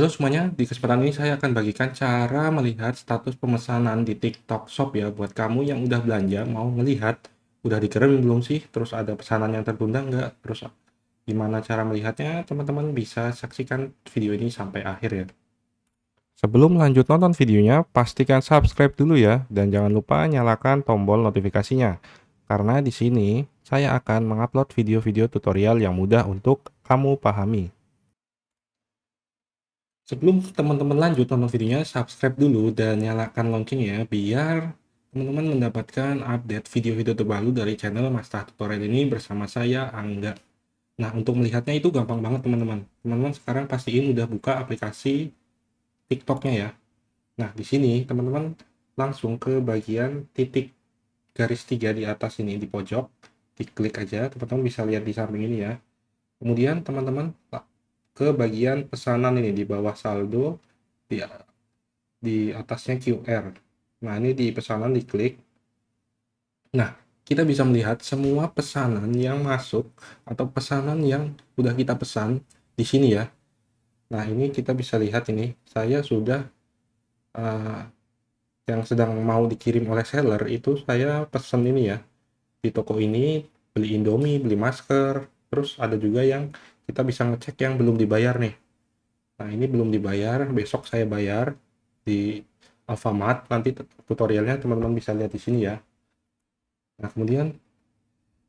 Halo semuanya, di kesempatan ini saya akan bagikan cara melihat status pemesanan di TikTok Shop ya buat kamu yang udah belanja mau ngelihat udah dikirim belum sih, terus ada pesanan yang tertunda nggak, terus gimana cara melihatnya, teman-teman bisa saksikan video ini sampai akhir ya. Sebelum lanjut nonton videonya, pastikan subscribe dulu ya dan jangan lupa nyalakan tombol notifikasinya. Karena di sini saya akan mengupload video-video tutorial yang mudah untuk kamu pahami. Sebelum teman-teman lanjut nonton videonya, subscribe dulu dan nyalakan loncengnya biar teman-teman mendapatkan update video-video terbaru dari channel Mas Tah Tutorial ini bersama saya, Angga. Nah, untuk melihatnya itu gampang banget teman-teman. Teman-teman sekarang pastiin udah buka aplikasi TikToknya ya. Nah, di sini teman-teman langsung ke bagian titik garis 3 di atas ini di pojok. Diklik aja, teman-teman bisa lihat di samping ini ya. Kemudian teman-teman ke bagian pesanan ini di bawah saldo di atasnya QR. Nah, ini di pesanan diklik. Nah, kita bisa melihat semua pesanan yang masuk atau pesanan yang udah kita pesan di sini ya. Nah, ini kita bisa lihat ini, saya sudah uh, yang sedang mau dikirim oleh seller itu saya pesan ini ya. Di toko ini beli Indomie, beli masker, terus ada juga yang kita bisa ngecek yang belum dibayar nih. Nah, ini belum dibayar, besok saya bayar di Alfamart. Nanti tutorialnya teman-teman bisa lihat di sini ya. Nah, kemudian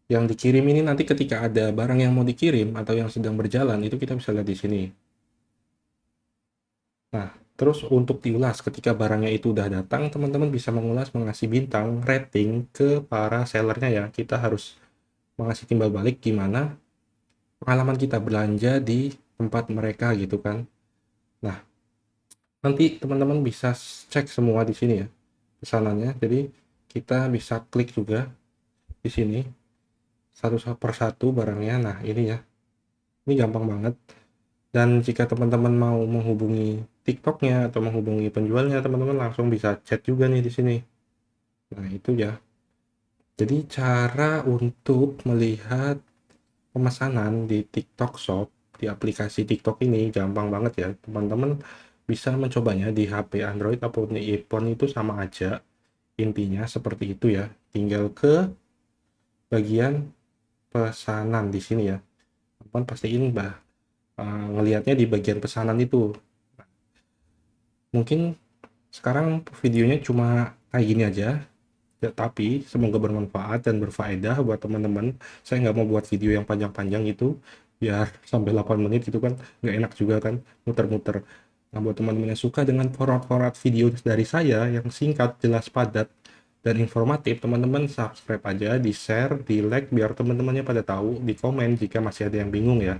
yang dikirim ini nanti ketika ada barang yang mau dikirim atau yang sedang berjalan itu kita bisa lihat di sini. Nah, terus untuk diulas ketika barangnya itu udah datang, teman-teman bisa mengulas mengasih bintang rating ke para sellernya ya. Kita harus mengasih timbal balik gimana pengalaman kita belanja di tempat mereka gitu kan. Nah, nanti teman-teman bisa cek semua di sini ya pesanannya. Jadi kita bisa klik juga di sini satu persatu barangnya. Nah, ini ya. Ini gampang banget. Dan jika teman-teman mau menghubungi TikToknya atau menghubungi penjualnya, teman-teman langsung bisa chat juga nih di sini. Nah, itu ya. Jadi cara untuk melihat pemesanan di TikTok Shop di aplikasi TikTok ini gampang banget ya. Teman-teman bisa mencobanya di HP Android ataupun di iPhone itu sama aja. Intinya seperti itu ya. Tinggal ke bagian pesanan di sini ya. Teman pastiin ngelihatnya di bagian pesanan itu. Mungkin sekarang videonya cuma kayak gini aja, ya, tapi semoga bermanfaat dan berfaedah buat teman-teman. Saya nggak mau buat video yang panjang-panjang itu, biar sampai 8 menit itu kan nggak enak juga kan, muter-muter. Nah, buat teman-teman yang suka dengan format-format video dari saya yang singkat, jelas, padat, dan informatif, teman-teman subscribe aja, di share, di like, biar teman-temannya pada tahu, di komen jika masih ada yang bingung ya.